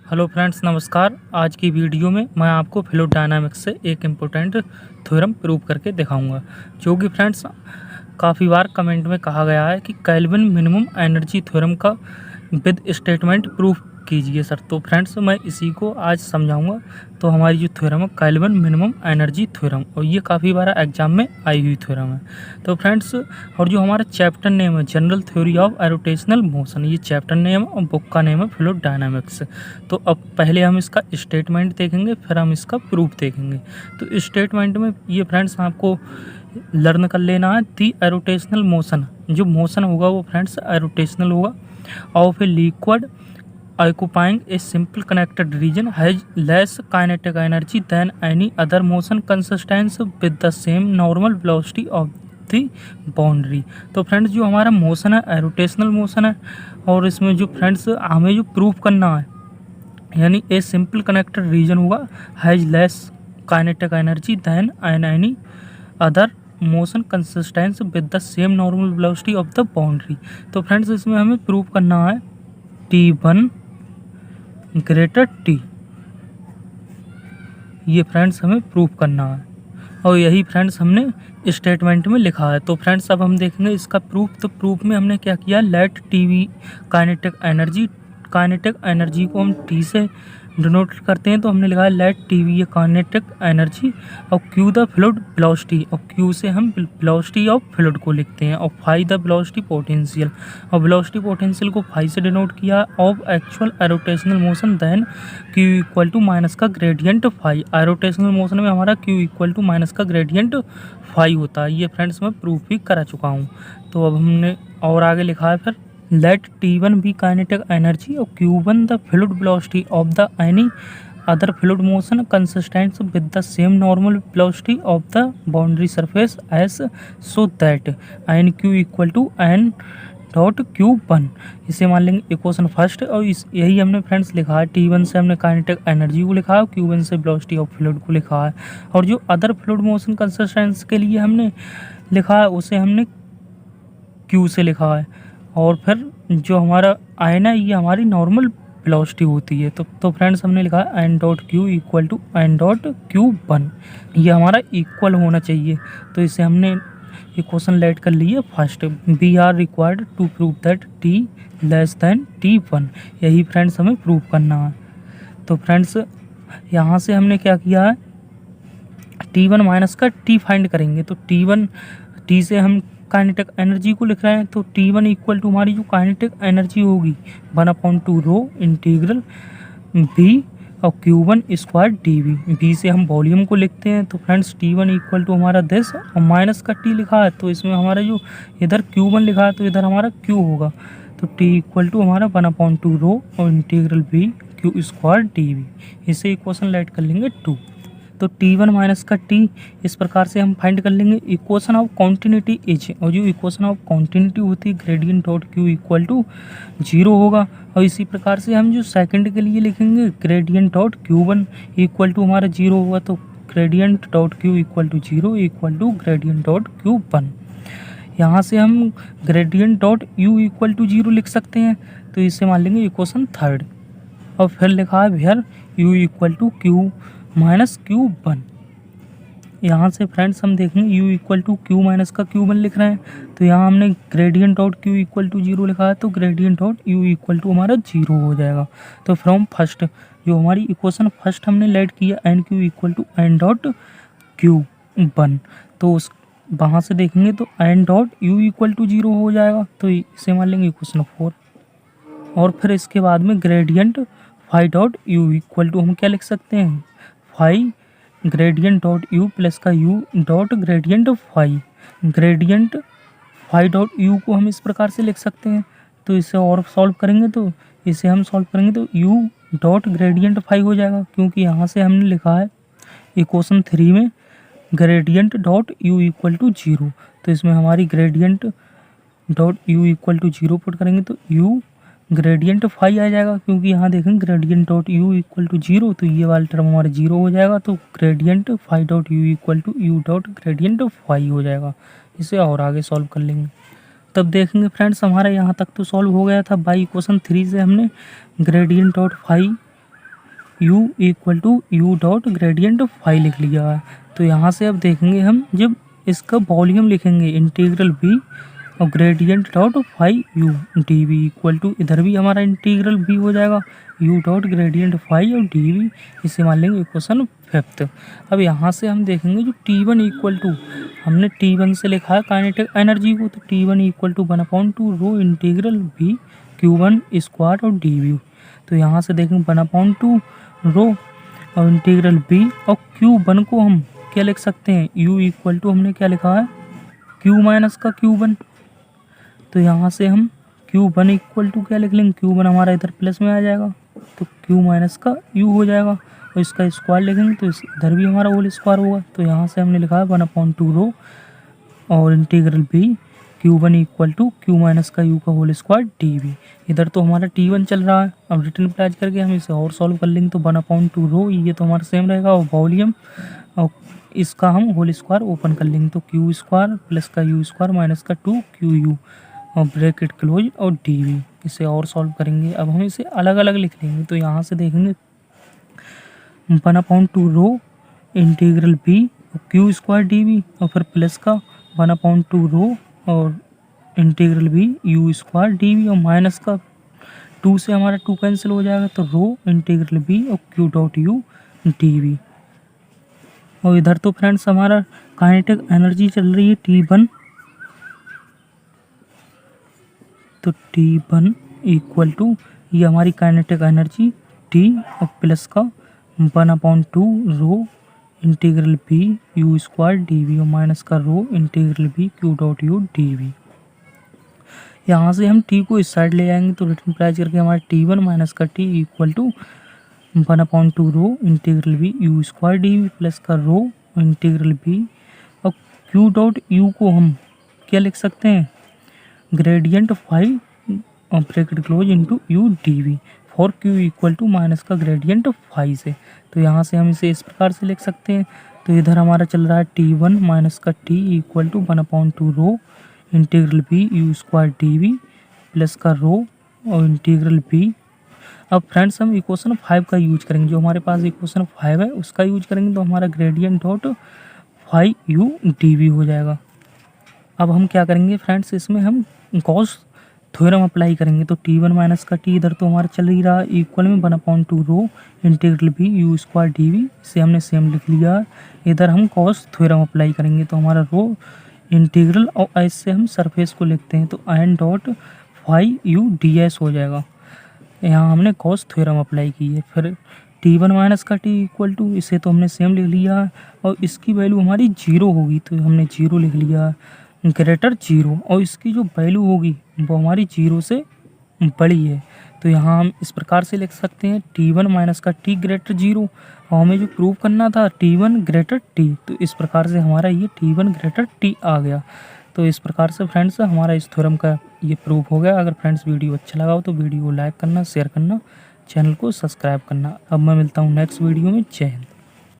Hello friends, नमस्कार। आज की वीडियो में मैं आपको फ्लूइड डायनामिक्स से एक इम्पोर्टेंट थ्योरम प्रूव करके दिखाऊंगा, जो कि फ्रेंड्स काफ़ी बार कमेंट में कहा गया है कि केल्विन मिनिमम एनर्जी थ्योरम का विद स्टेटमेंट प्रूफ कीजिए सर। तो फ्रेंड्स मैं इसी को आज समझाऊंगा। तो हमारी जो थ्योरम है केल्विन मिनिमम एनर्जी थ्योरम, और ये काफ़ी बार एग्जाम में आई हुई थ्योरम है। तो फ्रेंड्स, और जो हमारा चैप्टर नेम है जनरल थ्योरी ऑफ एरोटेशनल मोशन, ये चैप्टर नेम है और बुक का नेम है फ्लूइड डायनामिक्स। तो अब पहले हम इसका स्टेटमेंट देखेंगे, फिर हम इसका प्रूफ देखेंगे। तो स्टेटमेंट में ये फ्रेंड्स आपको लर्न कर लेना है दी एरोटेशनल मोशन। जो मोशन होगा वो फ्रेंड्स एरोटेशनल होगा of a liquid occupying a simple connected region has less kinetic energy than any other motion consistent with the same normal velocity of the boundary। तो फ्रेंड्स जो हमारा मोशन है एरोटेशनल मोशन है, और इसमें जो फ्रेंड्स हमें जो प्रूफ करना है, यानी ए सिंपल कनेक्टेड रीजन होगा has less kinetic energy than any other motion consistence with the same normal velocity of the boundary. तो फ्रेंड्स इसमें हमें प्रूफ करना है T1 ग्रेटर टी, ये फ्रेंड्स हमें प्रूफ करना है, और यही फ्रेंड्स हमने स्टेटमेंट में लिखा है। तो फ्रेंड्स अब हम देखेंगे इसका प्रूफ। तो प्रूफ में हमने क्या किया, लेट टी काइनेटिक एनर्जी को हम टी से डिनोट करते हैं। तो हमने लिखा है लेट टी वी ये काइनेटिक एनर्जी, और क्यू द फ्लूइड वेलोसिटी, और क्यू से हम वेलोसिटी ऑफ फ्लूइड को लिखते हैं, और फाई द वेलोसिटी पोटेंशियल, और वेलोसिटी पोटेंशियल को फाई से डिनोट किया of actual irrotational motion then Q equal to minus का ग्रेडियंट फाई। एरोटेशनल मोशन में हमारा क्यू इक्वल टू माइनस का ग्रेडियंट फाई होता है। ये फ्रेंड्स मैं प्रूफ भी करा चुका हूँ। तो अब हमने और आगे लिखा है फिर late T1 B kinetic energy और Q1 the fluid velocity of the any other fluid motion consistent with the same normal velocity of the boundary surface S so that N Q equal to N dot Q1। इसे मान लेंगे equation first, और यही हमने friends लिखा है। T1 से हमने काइनेटिक एनर्जी को लिखा है, Q1 से वेलोसिटी ऑफ फ्लूइड को लिखा है, और जो अदर फ्लूइड मोशन कंसिस्टेंस के लिए हमने लिखा है उसे हमने Q से लिखा है, और फिर जो हमारा आयन है ये हमारी नॉर्मल वेलोसिटी होती है। तो फ्रेंड्स हमने लिखा है N dot Q equal to N dot Q1, ये हमारा इक्वल होना चाहिए। तो इसे हमने इक्वेशन लेट कर ली है first. We are required to prove that T less than T1, यही फ्रेंड्स हमें प्रूव करना है। तो फ्रेंड्स यहाँ से हमने क्या किया है, T1 माइनस का T फाइंड करेंगे। तो T से हम काइनेटिक एनर्जी को लिख रहे हैं, तो T1 इक्वल टू हमारी जो काइनेटिक एनर्जी होगी 1/2 रो इंटीग्रल V और Q1 स्क्वायर dV। V से हम वॉल्यूम को लिखते हैं। तो फ्रेंड्स T1 इक्वल टू हमारा दिस, और माइनस का T लिखा है तो इसमें हमारा जो इधर Q1 लिखा है तो इधर हमारा Q होगा। तो T इक्वल टू हमारा 1/2 रो और integral V Q square dV। इसे इक्वेशन लेट कर लेंगे 2। तो T1 माइनस का T इस प्रकार से हम फाइंड कर लेंगे। इक्वेशन ऑफ कॉन्टिन्यूटी इज, और जो इक्वेशन ऑफ कॉन्टिन्यूटी होती है gradient dot Q equal to 0 होगा। और इसी प्रकार से हम जो सेकंड के लिए लिखेंगे gradient dot Q1 equal to हमारा 0 होगा। तो gradient dot Q equal to 0 equal to gradient dot Q1। यहाँ से हम gradient dot U equal to 0 लिख सकते हैं। तो इसे मान लेंगे इक्वेशन थर्ड, और फिर लिखा है where U equal to Q minus Q1। यहाँ से फ्रेंड्स हम देखेंगे U equal to Q minus का Q1 लिख रहे हैं। तो यहाँ हमने gradient dot Q equal to 0 लिखा है, तो gradient dot U equal to हमारा 0 हो जाएगा। तो फ्रॉम फर्स्ट जो हमारी इक्वेशन फर्स्ट हमने लेट किया N Q equal to N dot Q1, तो उस वहाँ से देखेंगे तो N dot U equal to 0 हो जाएगा। तो इसे मान लेंगे इक्वेशन 4, और फिर इसके बाद में gradient phi dot U equal to हम क्या लिख सकते हैं, phi gradient dot U plus का U dot gradient phi. Gradient phi dot U को हम इस प्रकार से लिख सकते हैं। तो इसे और सॉल्व करेंगे, तो इसे हम सॉल्व करेंगे तो U डॉट ग्रेडियंट फाई हो जाएगा, क्योंकि यहाँ से हमने लिखा है इक्वेशन 3 में gradient dot U equal to 0। तो इसमें हमारी gradient dot U equal to 0 put करेंगे तो U ग्रेडियंट फाई आ जाएगा, क्योंकि यहाँ देखेंगे gradient dot U equal to 0, तो ये वाला टर्म हमारा 0 हो जाएगा। तो gradient phi dot U equal to U dot gradient phi हो जाएगा। इसे और आगे सॉल्व कर लेंगे, तब देखेंगे फ्रेंड्स हमारा यहाँ तक तो सॉल्व हो गया था। बाई इक्वेशन 3 से हमने gradient dot phi u equal to U dot gradient phi लिख लिया है। तो यहाँ से अब देखेंगे हम जब इसका वॉल्यूम लिखेंगे इंटीग्रल v और gradient dot phi u D v equal to, इधर भी हमारा इंटीग्रल v हो जाएगा u डॉट ग्रेडियंट फाई और डी वी। इसे मान लेंगे इक्वेशन 5। अब यहाँ से हम देखेंगे जो T1 इक्वल टू, हमने T1 से लिखा है काइनेटिक एनर्जी को, तो T1 equal to 1/2 rho integral v Q1 square और डी वी। तो यहाँ से देखेंगे 1/2 रो और इंटीग्रल v और Q1 को हम क्या लिख सकते हैं, u इक्वल टू हमने क्या लिखा है q माइनस का Q1। तो यहाँ से हम Q1 इक्वल टू क्या लिख लेंगे, Q1 हमारा इधर प्लस में आ जाएगा तो Q माइनस का u हो जाएगा और इसका स्क्वायर लिखेंगे तो इधर भी हमारा होल स्क्वायर होगा। तो यहाँ से हमने लिखा है 1/2 रो और integral v Q1 equal to Q minus का u का होल स्क्वायर डी वी। इधर तो हमारा T1 चल रहा है, अब रिटर्न अप्लाई करके हम इसे और सॉल्व कर लेंगे तो 1/2 रो ये तो हमारा सेम रहेगा और वॉल्यूम और इसका हम होल स्क्वायर ओपन कर लेंगे तो Q स्क्वायर प्लस का u स्क्वायर माइनस का 2QU और ब्रैकेट क्लोज और डी वी। इसे और सॉल्व करेंगे, अब हम इसे अलग अलग लिख लेंगे। तो यहाँ से देखेंगे 1/2 रो इंटीग्रल v और Q स्क्वायर डी वी और फिर प्लस का 1/2 रो और integral v u square D we और माइनस का 2 से हमारा 2 कैंसिल हो जाएगा तो रो इंटीग्रल v और Q dot u D we. और इधर तो फ्रेंड्स हमारा काइनेटिक एनर्जी चल रही है T1, तो T1 इक्वल टू ये हमारी काइनेटिक एनर्जी T और प्लस का 1/2 rho integral v u square D we और माइनस का rho integral v Q dot u D V. यहाँ से हम T को इस साइड ले जाएंगे तो रिटर्न अप्लाई करके हमारा T1 माइनस का T equal to 1/2 rho integral v u square D v plus का रो इंटीग्रल v और Q डॉट u को हम क्या लिख सकते हैं, ग्रेडियंट फाई और bracket close into u D v for Q equal to minus का ग्रेडियंट फाई से। तो यहाँ से हम इसे इस प्रकार से लिख सकते हैं। तो इधर हमारा चल रहा है T1 माइनस का T equal to 1/2 rho integral v u square D v plus का रो और इंटीग्रल v। अब फ्रेंड्स हम इक्वेशन 5 का यूज करेंगे, जो हमारे पास इक्वेशन 5 है उसका यूज करेंगे तो हमारा gradient dot phi u D v हो जाएगा। अब हम क्या करेंगे फ्रेंड्स, इसमें हम गॉस थ्योरम अप्लाई करेंगे तो T1 माइनस का T इधर तो हमारा चल ही रहा है इक्वल में 1/2 rho integral v u square D we, इसे हमने सेम लिख लिया है। इधर हम गॉस थ्योरम अप्लाई करेंगे तो हमारा रो इंटीग्रल और ऐसे हम सरफेस को लिखते हैं तो n dot phi u d s हो जाएगा। यहाँ हमने गॉस थ्योरम अप्लाई की है। फिर T1 माइनस का T इक्वल टू, इसे तो हमने सेम लिख लिया है और इसकी वैल्यू हमारी 0 होगी तो हमने 0 लिख लिया है, ग्रेटर 0 और इसकी जो वैल्यू होगी वो हमारी 0 से बड़ी है। तो यहाँ हम इस प्रकार से लिख सकते हैं T1 माइनस का T ग्रेटर 0 और हमें जो प्रूव करना था T1 ग्रेटर T, तो इस प्रकार से हमारा ये T1 ग्रेटर T आ गया। तो इस प्रकार से फ्रेंड्स हमारा इस थ्योरम का ये प्रूफ हो गया। अगर फ्रेंड्स वीडियो अच्छा लगा हो तो वीडियो को लाइक करना, शेयर करना, चैनल को सब्सक्राइब करना। अब मैं मिलता हूँ नेक्स्ट वीडियो में। जय हिंद।